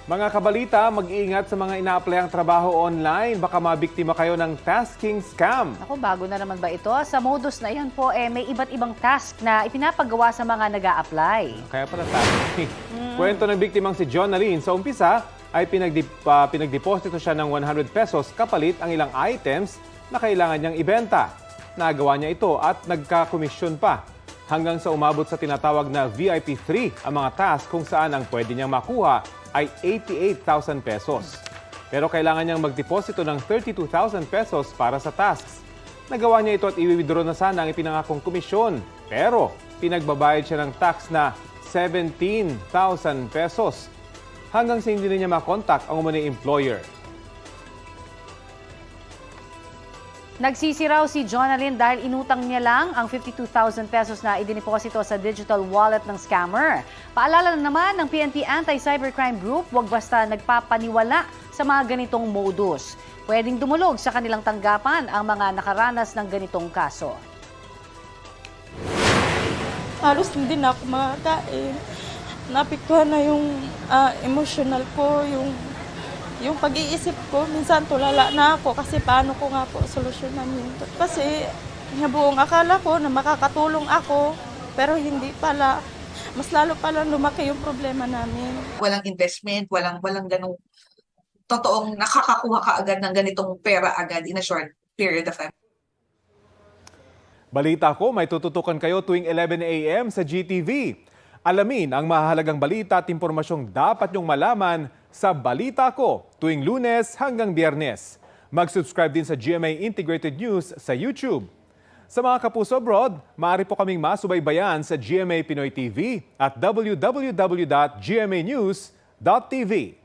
Mga kabalita, mag-iingat sa mga ina-applyang trabaho online. Baka mabiktima kayo ng tasking scam. Ako, bago na naman ba ito? Sa modus na yan po, may iba't ibang task na ipinapagawa sa mga nag-a-apply. Kaya pala tasking. Kwento ng biktimang si John Alin. Sa umpisa ay pinagdeposito siya ng 100 pesos kapalit ang ilang items na kailangan niyang ibenta. Nagawa niya ito at nagka-komisyon pa. Hanggang sa umabot sa tinatawag na VIP 3 ang mga task kung saan ang pwede niyang makuha ay 88,000 pesos. Pero kailangan niyang magdeposito ng 32,000 pesos para sa tasks. Nagawa niya ito at i-withdraw na sana ang ipinangakong komisyon. Pero pinagbabayad siya ng tax na 17,000 pesos. Hanggang sa hindi na niya makontak ang umano'y employer. Nagsisi raw si Jonalyn dahil inutang niya lang ang 52,000 pesos na idiniposito sa digital wallet ng scammer. Paalala na naman ng PNP Anti-Cybercrime Group, huwag basta nagpapaniwala sa mga ganitong modus. Pwedeng dumulog sa kanilang tanggapan ang mga nakaranas ng ganitong kaso. Halos hindi na ako makakain. Naapektuhan na yung emotional ko, yung pag-iisip ko. Minsan tulala na ako kasi paano ko nga po solusyonan yun. Kasi buong akala ko na makakatulong ako, pero hindi pala. Mas lalo pala lumaki yung problema namin. Walang investment, walang ganong totoong nakakakuha ka agad ng ganitong pera agad in a short period of time. Balita ko, may tututukan kayo tuwing 11 a.m. sa GTV. Alamin ang mahalagang balita at impormasyong dapat niyong malaman sa Balita Ko tuwing Lunes hanggang Biyernes. Mag-subscribe din sa GMA Integrated News sa YouTube. Sa mga kapuso abroad, maaari po kaming masubaybayan sa GMA Pinoy TV at www.gmanews.tv.